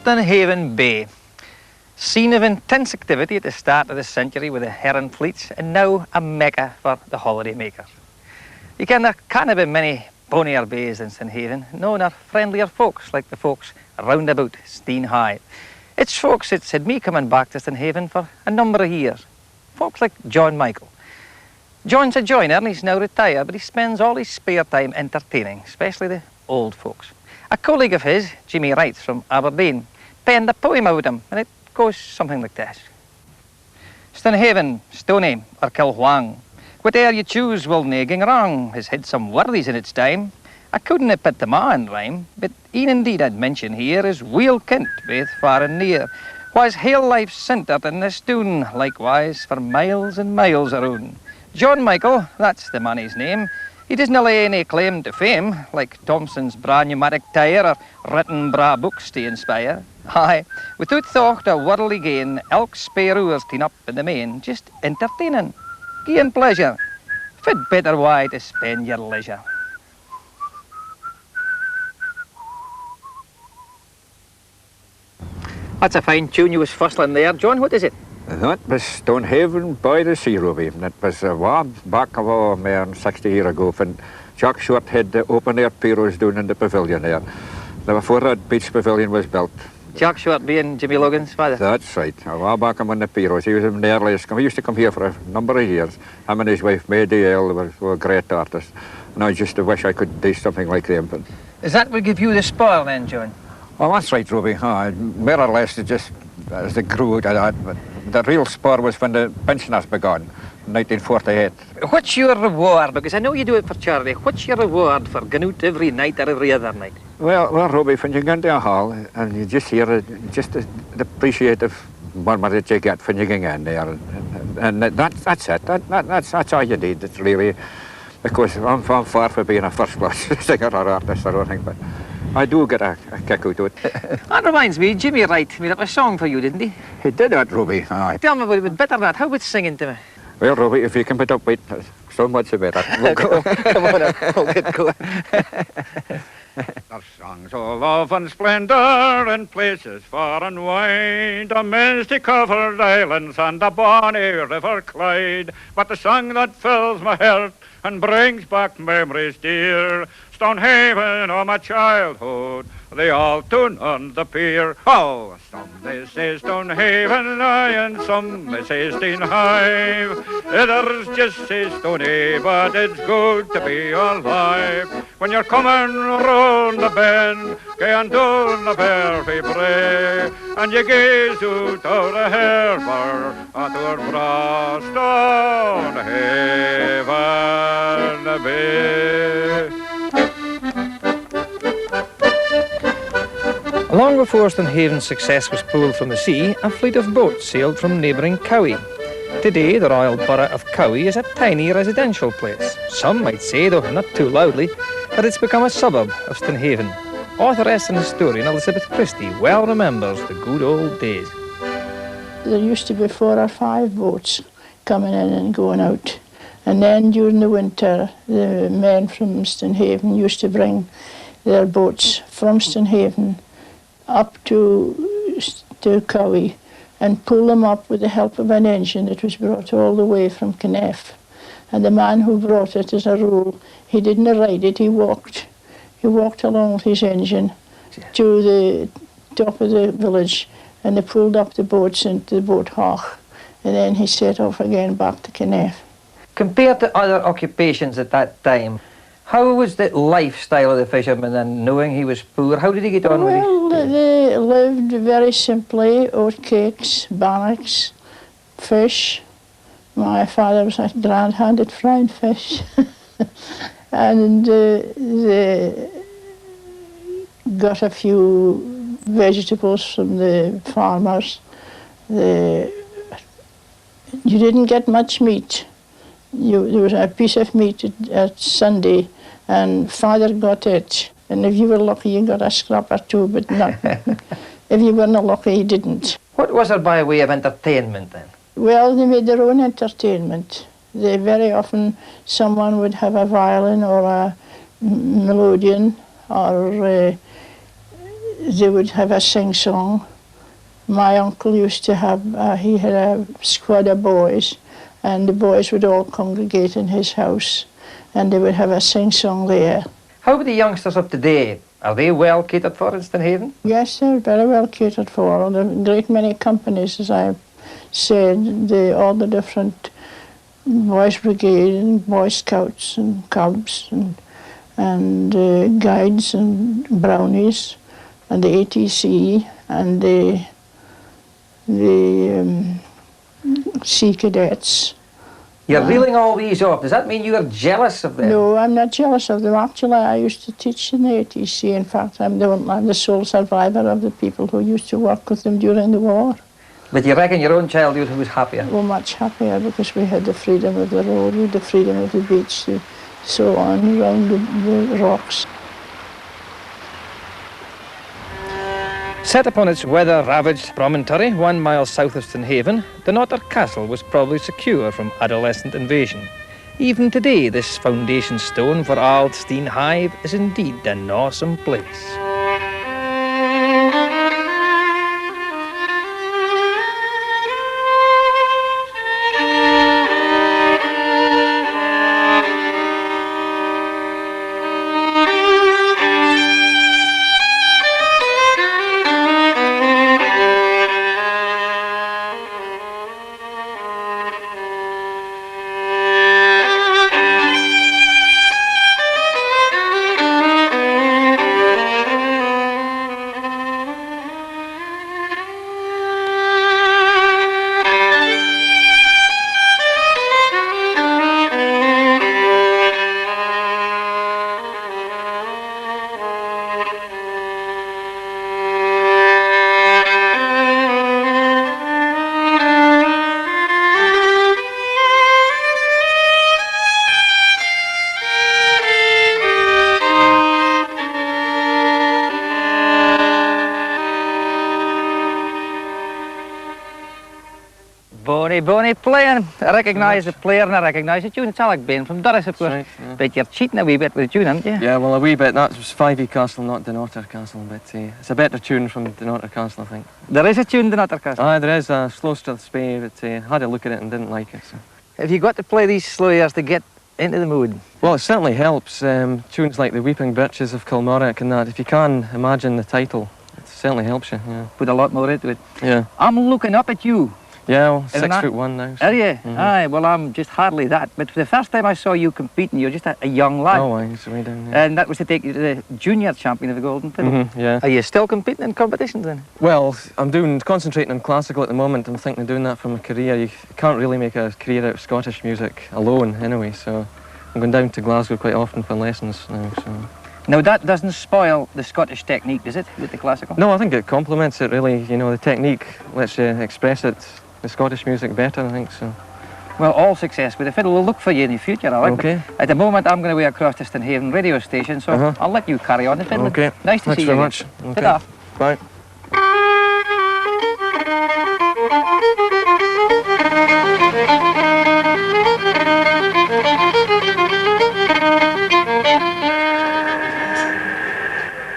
Stonehaven Bay. Scene of intense activity at the start of the century with the herring fleets, and now a mecca for the holiday makers. You can, there can't be many bonnier bays than Stonehaven. No, nor friendlier folks like the folks round about Stonehaven. It's folks that's had me coming back to Stonehaven for a number of years. Folks like John Michael. John's a joiner and he's now retired, but he spends all his spare time entertaining, especially the old folks. A colleague of his, Jimmy Wright from Aberdeen, penned a poem about him, and it goes something like this. Stonehaven, Stoney, or Kilhwang, whate'er you choose will nae ging wrong, has had some worthies in its time. I couldn't have put them all in rhyme, but e'en indeed I'd mention here is weel kent, both far and near, why's hail life centred in the stone, likewise for miles and miles around. John Michael, that's the man's name. He doesn't lay any claim to fame, like Thompson's bra pneumatic tyre or written bra books to inspire. Aye, without thought of worldly gain, elk spare hours clean up in the main, just entertaining, gain pleasure. Fit better way to spend your leisure. That's a fine tune you was fussling there, John. What is it? That was Stonehaven by the sea, Ruby. That was a while back of more 60 years ago when Jack Short had the open-air piros down in the pavilion there. Before that beach pavilion was built. Jack Short being Jimmy Logan's father? That's right. A while back on the piros. He was in the earliest. He used to come here for a number of years. Him and his wife, Maydie L, were great artists. And I just wish I could do something like them. But Is that what give you the spoil then, John? well, that's right, Ruby. More or less, it just as they grew out of that. But the real spur was when the pensioners began, in 1948. What's your reward? Because I know you do it for charity. What's your reward for going out every night or every other night? Well, Ruby, when you go into a hall and you just hear just the appreciative murmur that you get when you go in there, and that's it. That's all you need. It's really, because I'm far from being a first-class singer or artist or anything, but I do get a kick out of it. That reminds me, Jimmy Wright made up a song for you, didn't he? He did that, Ruby. Aye. Tell me about it, better than that. How about singing to me? Well, Ruby, if you can put up with it, so much the better. We'll go. Come on, we'll get going. There's songs of love and splendour in places far and wide, the misty-covered islands and the bonny river Clyde. But the song that fills my heart and brings back memories dear, Stonehaven of my childhood, the old tune on the pier. Oh, some they say Stonehaven, aye, and some they say Stonehive. Others just say Stoney, but it's good to be alive. When you're coming round the bend, going down the Berry Brae, and you gaze out of the harbour at our brass Stonehaven Bay. Long before Stonehaven's success was pulled from the sea, a fleet of boats sailed from neighbouring Cowie. Today, the royal borough of Cowie is a tiny residential place. Some might say, though not too loudly, that it's become a suburb of Stonehaven. Authoress and historian Elizabeth Christie well remembers the good old days. There used to be 4 or 5 boats coming in and going out. And then during the winter, the men from Stonehaven used to bring their boats from Stonehaven up to Cowie and pull them up with the help of an engine that was brought all the way from Conneth. And the man who brought it, as a rule, he didn't ride it, he walked. He walked along with his engine to the top of the village, and they pulled up the boats into the boat hawk, and then he set off again back to Conneth. Compared to other occupations at that time, how was the lifestyle of the fisherman, and knowing he was poor, how did he get on with it? Well, they lived very simply, oat cakes, bannocks, fish. My father was a grand hand at frying fish. And they got a few vegetables from the farmers. You didn't get much meat. There was a piece of meat at Sunday, and Father got it. And if you were lucky, you got a scrap or two, but not. If you weren't lucky, you didn't. What was there by way of entertainment then? Well, they made their own entertainment. They very often, someone would have a violin or a melodeon, or they would have a sing-song. My uncle used to have, he had a squad of boys, and the boys would all congregate in his house, and they would have a sing-song there. How about the youngsters of today? Are they well catered for in Stonehaven? Yes, they're very well catered for. There are a great many companies, as I said, all the different Boys Brigade and Boy Scouts and Cubs and Guides and Brownies and the ATC and the Sea Cadets. You're reeling all these off. Does that mean you're jealous of them? No, I'm not jealous of them. Actually, I used to teach in the ATC. In fact, I'm the sole survivor of the people who used to work with them during the war. But you reckon your own childhood was happier? Well, much happier, because we had the freedom of the road, we had the freedom of the beach, so on, around the rocks. Set upon its weather-ravaged promontory 1 mile south of Stonehaven, Dunnottar Castle was probably secure from adolescent invasion. Even today, this foundation stone for Aldstein Hive is indeed an awesome place. Bonnie playing. I recognise the player and I recognise the tune. It's Alec Bain from Durris, of course. Right, yeah. But you're cheating a wee bit with the tune, aren't you? Yeah, well, a wee bit. That was 5E Castle, not Dunnottar Castle, but it's a better tune from Dunnottar Castle, I think. There is a tune, Dunnottar Castle. Aye, there is a slow Strathspey, but had a look at it and didn't like it. So. Have you got to play these slow airs to get into the mood? Well, it certainly helps. Tunes like the Weeping Birches of Kilmorrock and that, if you can imagine the title, it certainly helps you, yeah. Put a lot more into it. Yeah. I'm looking up at you. Yeah, well, Isn't 6'1" now. So. Are you? Aye, well, I'm just hardly that. But the first time I saw you competing, you were just a young lad. Oh, aye, he's way down there. And that was to take you to the junior champion of the Golden Fiddle. Yeah. Are you still competing in competitions then? Well, I'm concentrating on classical at the moment. I'm thinking of doing that for my career. You can't really make a career out of Scottish music alone, anyway, so I'm going down to Glasgow quite often for lessons now, so... Now, that doesn't spoil the Scottish technique, does it, with the classical? No, I think it complements it, really. You know, the technique lets you express it, the Scottish music, better, I think, so... Well, all success with the fiddle. We'll look for you in the future, all right? Okay. But at the moment, I'm going away across to Stonehaven radio station, so I'll let you carry on the fiddle. Okay. Nice to see you. Thanks very much. Okay. Ta-ta. Bye.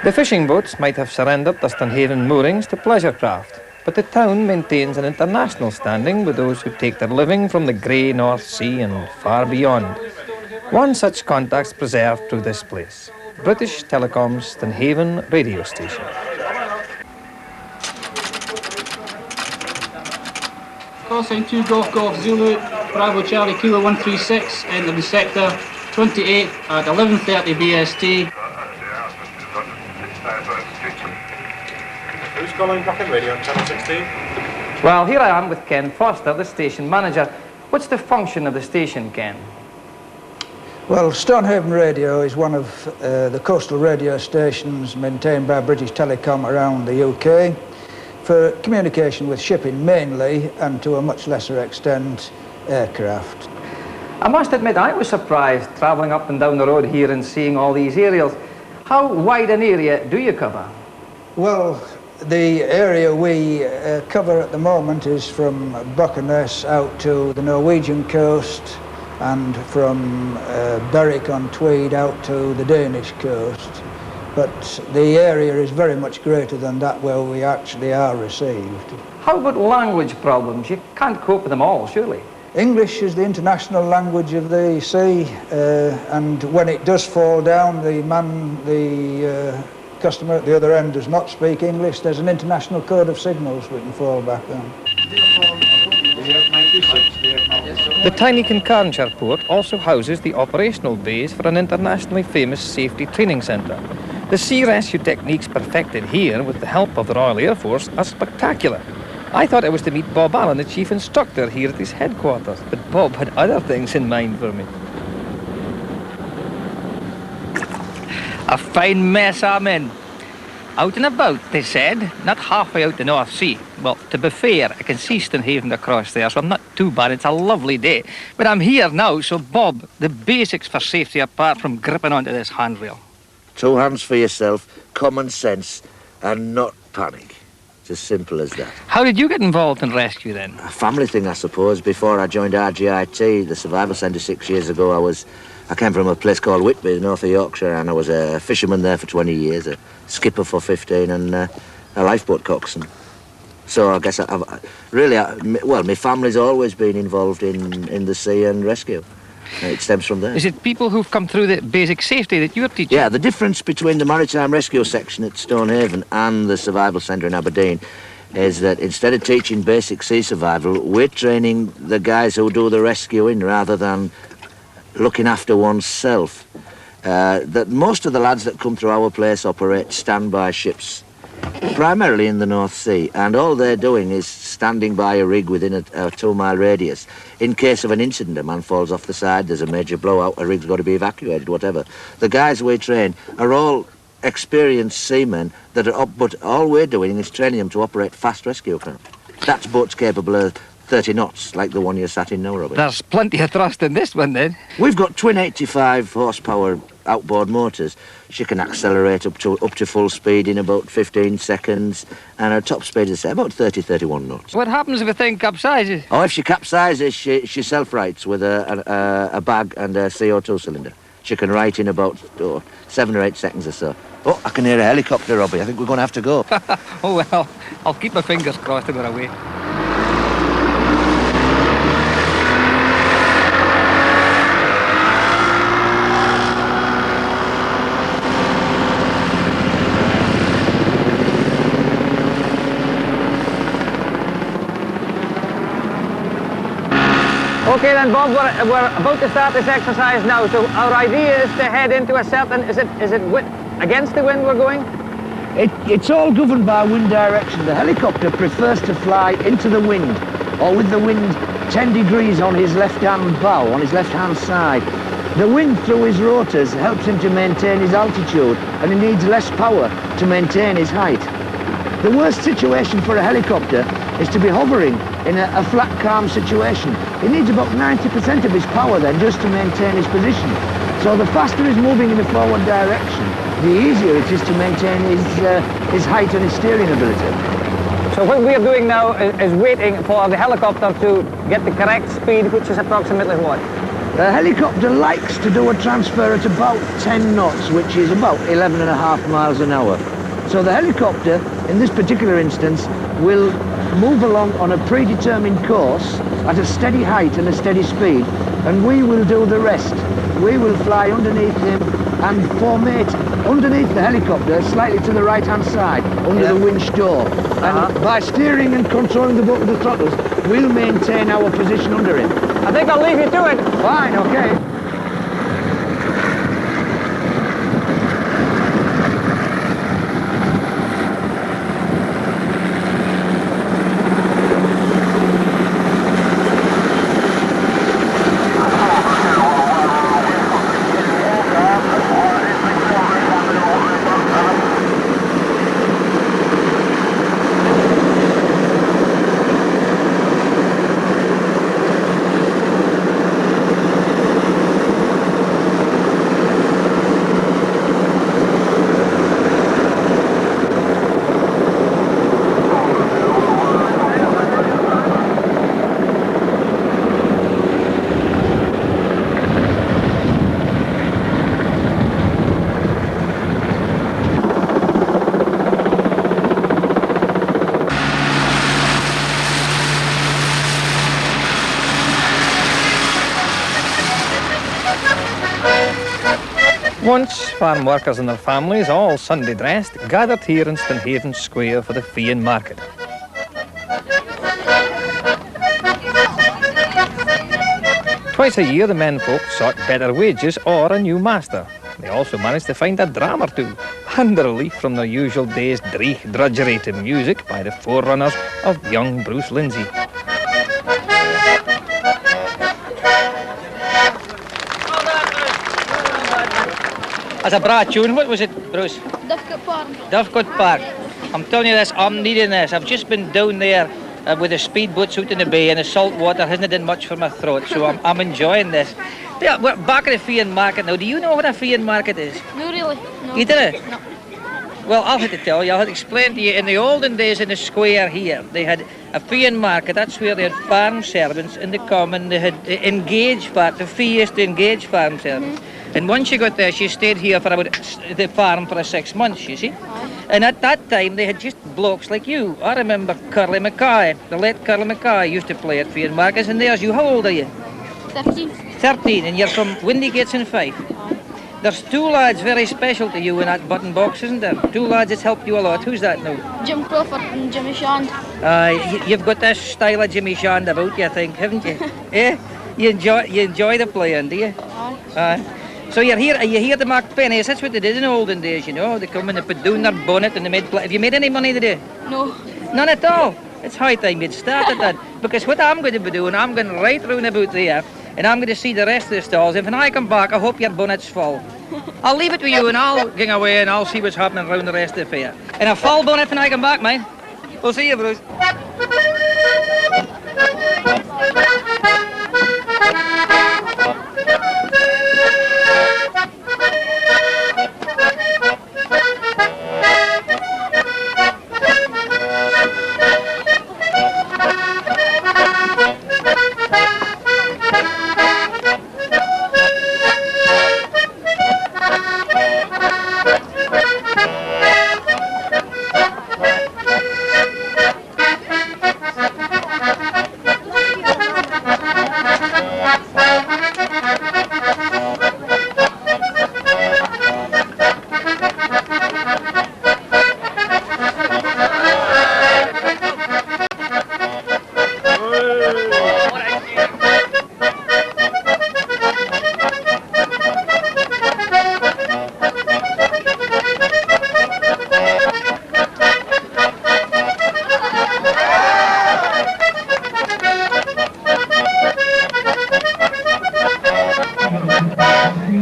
The fishing boats might have surrendered the Stonehaven moorings to pleasure craft, but the town maintains an international standing with those who take their living from the grey North Sea and far beyond. One such contact's preserved through this place, British Telecom's Stonehaven radio station. Call sign 2 Golf Zulu, Bravo Charlie Kilo 136, enter the sector 28 at 11:30 BST. Who's calling Bucket Radio on Channel 16? Well, here I am with Ken Foster, the station manager. What's the function of the station, Ken? Well, Stonehaven Radio is one of the coastal radio stations maintained by British Telecom around the UK for communication with shipping mainly, and to a much lesser extent, aircraft. I must admit, I was surprised travelling up and down the road here and seeing all these aerials. How wide an area do you cover? Well, the area we cover at the moment is from Bucharest out to the Norwegian coast, and from Berwick-on-Tweed out to the Danish coast. but the area is very much greater than that where we actually are received. How about language problems? You can't cope with them all, surely. English is the international language of the sea, and when it does fall down, the customer at the other end does not speak English. There's an international code of signals we can fall back on. The tiny Kincardineshire port also houses the operational base for an internationally famous safety training centre. The sea rescue techniques perfected here with the help of the Royal Air Force are spectacular. I thought I was to meet Bob Allen, the chief instructor here at his headquarters, but Bob had other things in mind for me. A fine mess I'm in. Out and about, they said, not halfway out the North Sea. Well, to be fair, I can see Stonehaven across there, so I'm not too bad. It's a lovely day. But I'm here now, so Bob, the basics for safety apart from gripping onto this handrail. 2 hands for yourself, common sense, and not panic. It's as simple as that. How did you get involved in rescue then? A family thing, I suppose. Before I joined RGIT, the Survival Centre 6 years ago, I came from a place called Whitby, north of Yorkshire, and I was a fisherman there for 20 years, a skipper for 15, and a lifeboat coxswain. So I guess my family's always been involved in the sea and rescue. It stems from there. Is it people who've come through the basic safety that you're teaching? Yeah, the difference between the Maritime Rescue Section at Stonehaven and the Survival Centre in Aberdeen is that instead of teaching basic sea survival, we're training the guys who do the rescuing rather than looking after oneself. That most of the lads that come through our place operate standby ships, primarily in the North Sea, and all they're doing is standing by a rig within a 2-mile radius. In case of an incident, a man falls off the side, there's a major blowout, a rig's got to be evacuated, whatever. The guys we train are all experienced seamen but all we're doing is training them to operate fast rescue craft. That's boats capable of 30 knots, like the one you're sat in now, Robert. There's plenty of thrust in this one, then. We've got twin 85 horsepower outboard motors. She can accelerate up to full speed in about 15 seconds, and her top speed is about 30-31 knots. What happens if a thing capsizes? Oh, if she capsizes, she self-rights with a bag and a CO2 cylinder. She can right in about 7 or 8 seconds or so. Oh, I can hear a helicopter, Robbie. I think we're going to have to go. Oh, well, I'll keep my fingers crossed and go away. Okay then, Bob, we're about to start this exercise now, so our idea is to head into a certain, is it against the wind we're going? It's all governed by wind direction. The helicopter prefers to fly into the wind, or with the wind 10 degrees on his left-hand bow, on his left-hand side. The wind through his rotors helps him to maintain his altitude, and he needs less power to maintain his height. The worst situation for a helicopter is to be hovering in a flat, calm situation. He needs about 90% of his power then just to maintain his position. So the faster he's moving in the forward direction, the easier it is to maintain his height and his steering ability. So what we're doing now is waiting for the helicopter to get the correct speed, which is approximately what? The helicopter likes to do a transfer at about 10 knots, which is about 11.5 miles an hour. So the helicopter, in this particular instance, will move along on a predetermined course at a steady height and a steady speed, and we will do the rest. We will fly underneath him and formate underneath the helicopter, slightly to the right-hand side, under the winch door. And by steering and controlling the boat with the throttles, we'll maintain our position under him. I think I'll leave you to it. Fine, okay. Once, farm workers and their families, all Sunday dressed, gathered here in Stonehaven Square for the Fian market. Twice a year, the menfolk sought better wages or a new master. They also managed to find a dram or two, and a relief from their usual day's drudgery to music by the forerunners of young Bruce Lindsay. That's a bra tune. What was it, Bruce? Dovecote Park. Dovecote Park. I'm telling you this, I'm needing this. I've just been down there with the speedboats out in the bay, and the salt water hasn't done much for my throat, so I'm enjoying this. Yeah, we're back at the Fian market now. Do you know what a Fian market is? No, really. No. You did it? No. Well, I'll have to tell you, I'll have to explain to you. In the olden days in the square here, they had a Fian market. That's where they had farm servants in the common. They had engaged part. The fee is to engage farm servants. And once you got there, she stayed here for about the farm for 6 months, you see. And at that time, they had just blokes like you. I remember Curly Mackay, the late Curly Mackay used to play at Fian markets. And there's you. How old are you? 13. 13, and you're from Windygates in Fife. There's two lads very special to you in that button box, isn't there? Two lads that's helped you a lot. Who's that now? Jim Crawford and Jimmy Shand. You've got this style of Jimmy Shand about you, I think, haven't you? Eh? You enjoy the playing, do you? Aye. So are you here to mark pennies? That's what they did in the olden days, you know. They come and they put down their bonnet and they made... Have you made any money today? No. None at all. It's high time you'd started that. Because what I'm going to be doing, I'm going right round about there, and I'm going to see the rest of the stalls. And when I come back, I hope your bonnet's full. I'll leave it with you, and I'll go away and I'll see what's happening around the rest of the fair. And a full bonnet when I come back, mate. We'll see you, Bruce.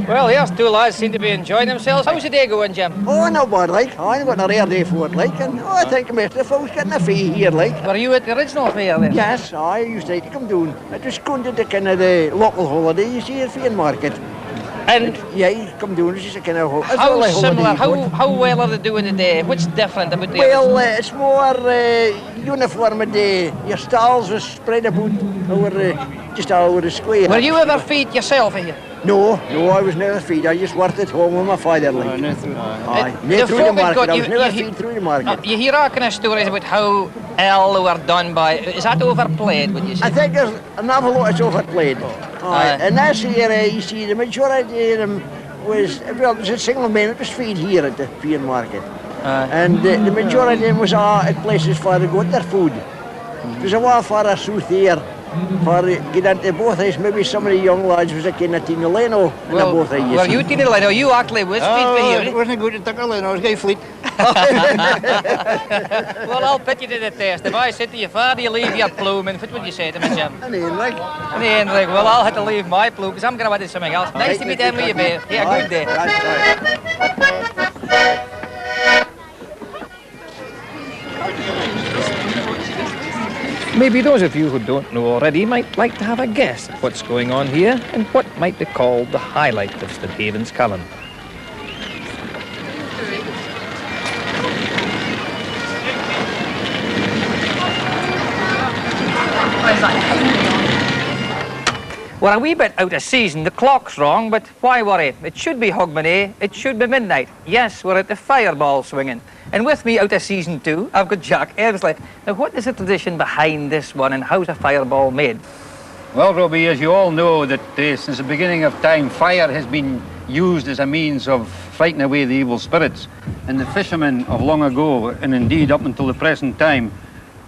Well, here's two lads seem to be enjoying themselves. How's the day going, Jim? Oh, not bad, like. I'm got a rare day for it, like. And I think Mr. Folks getting a fee here, like. Were you at the original fair then? Yes, I used to come down. I just go into the kind of the local holidays here at Fian market. And yeah, you come down, it's just a kind of how similar, how well are they doing today? What's different about the Well, it's more uniform today. Your stalls are spread about over, just all over the square. Were you ever feed yourself here? No, I was never feed. I just worked at home with my father, like. Not through the market. I was never feed through the market. You hear all kind of stories about how ill they were done by. Is that overplayed, would you say? I think there's an awful lot that's overplayed. And this year, you see, the majority of them was, well, it was a single man that was feed here at the Fian market. And the majority of them was at places for to go their food. There's a while for us south here. For get into both eyes, maybe some of the young lads was a kind of Tina Leno in the both eyes. Were you Tina Leno? You actually was feed for here. It wasn't good to Tina Leno, I was Guy Fleet. Well, I'll put you to the test. If I said to you, Father, you leave your plume, and what would you say to me, Jim? An Enric. An Enric. Well, I'll have to leave my plume because I'm going to do something else. Nice to meet them with you, babe. Yeah, good day. Maybe those of you who don't know already might like to have a guess at what's going on here and what might be called the highlight of Stonehaven's calendar. We're a wee bit out of season. The clock's wrong, but why worry? It should be Hogmanay. It should be midnight. Yes, we're at the fireball swinging. And with me out of season 2, I've got Jack Eversley. Now, what is the tradition behind this one, and how's a fireball made? Well, Robbie, as you all know, that since the beginning of time, fire has been used as a means of fighting away the evil spirits. And the fishermen of long ago, and indeed up until the present time,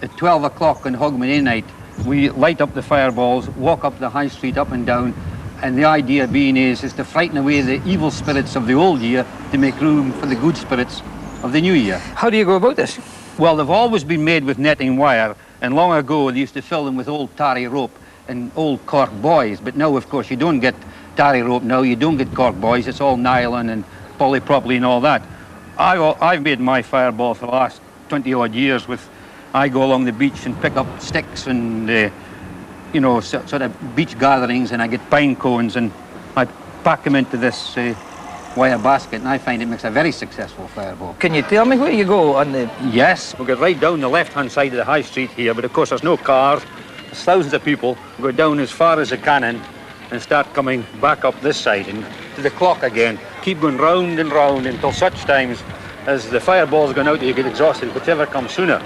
at 12 o'clock on Hogmanay night, we light up the fireballs, walk up the high street up and down, and the idea being is to frighten away the evil spirits of the old year to make room for the good spirits of the new year. How do you go about this? Well, they've always been made with netting wire, and long ago they used to fill them with old tarry rope and old cork buoys, but now, of course, you don't get tarry rope now, you don't get cork buoys, it's all nylon and polypropylene and all that. I've made my fireball for the last 20-odd years with, I go along the beach and pick up sticks and, you know, sort of beach gatherings, and I get pine cones and I pack them into this wire basket, and I find it makes a very successful fireball. Can you tell me where you go on the... Yes, we go right down the left-hand side of the high street here, but of course there's no cars. There's thousands of people go down as far as the cannon and start coming back up this side and to the clock again. Keep going round and round until such times as the fireball's gone out and you get exhausted, whichever comes sooner.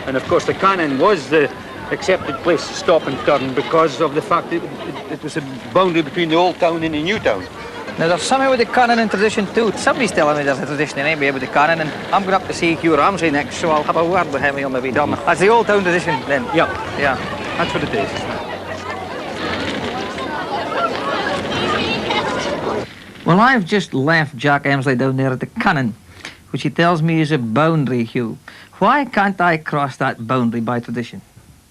And of course the cannon was the accepted place to stop and turn because of the fact that it was a boundary between the old town and the new town. Now there's something with the cannon in tradition too. Somebody's telling me there's a tradition anyway with the cannon, and I'm going up to see Hugh Ramsay next, so I'll have a word with him, he'll maybe tell me. That's the old town tradition then? Yeah. Yeah. That's what it is. Well, I've just left Jack Emsley down there at the cannon, which he tells me is a boundary, Hugh. Why can't I cross that boundary by tradition?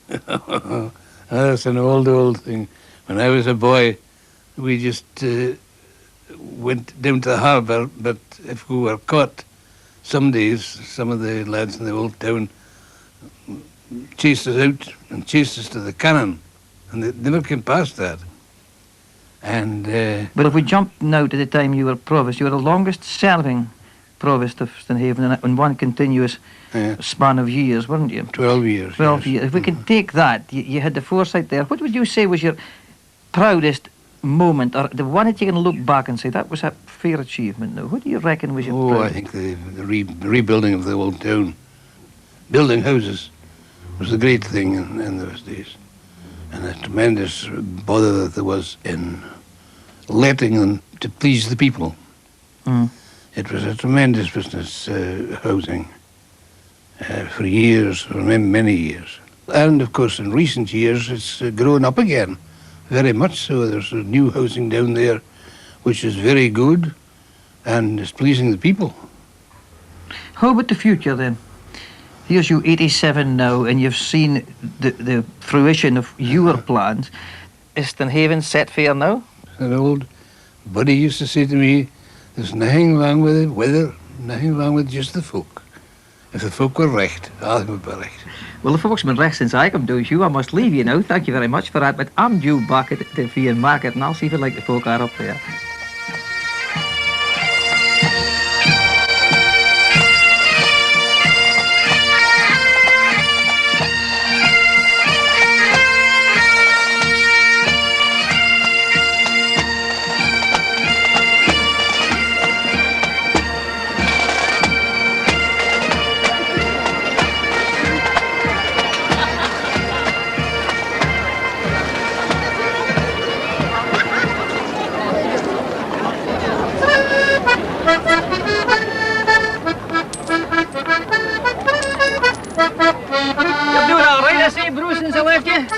That's an old thing. When I was a boy, we just went down to the harbour, but if we were caught, some days, some of the lads in the old town chased us out and chased us to the cannon, and they never came past that. And But if we jump now to the time you were provost, you were the longest serving provost of Stonehaven in one continuous span of years, weren't you? 12 years. 12 years. If we can take that, you had the foresight there. What would you say was your proudest moment, or the one that you can look back and say that was a fair achievement now? What do you reckon was your proudest? I think the rebuilding of the old town. Building houses was a great thing in those days. And a tremendous bother that there was in letting them to please the people. Mm. It was a tremendous business, housing, for years, for many years. And of course in recent years it's grown up again, very much so. There's a new housing down there which is very good and is pleasing the people. How about the future then? Here's you 87 now, and you've seen the fruition of your plans. Is Stonehaven set fair now? An old buddy used to say to me, there's nothing wrong with the weather, nothing wrong with just the folk. If the folk were recht, all would be recht. Well, the folks have been recht since I come down, Hugh. I must leave you now. Thank you very much for that, but I'm due back at the Fian Market, and I'll see if you like the folk are up there.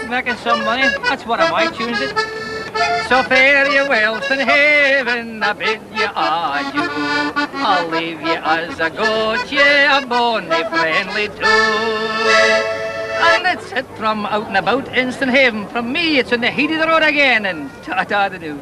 Making some money, that's one of my tunes. So fare you well, Stonehaven, I bid you adieu. I'll leave you as I go to you, a bonny friendly too. And that's it from out and about in Stonehaven. From me, it's on the heat of the road again, and ta-ta-da-doo.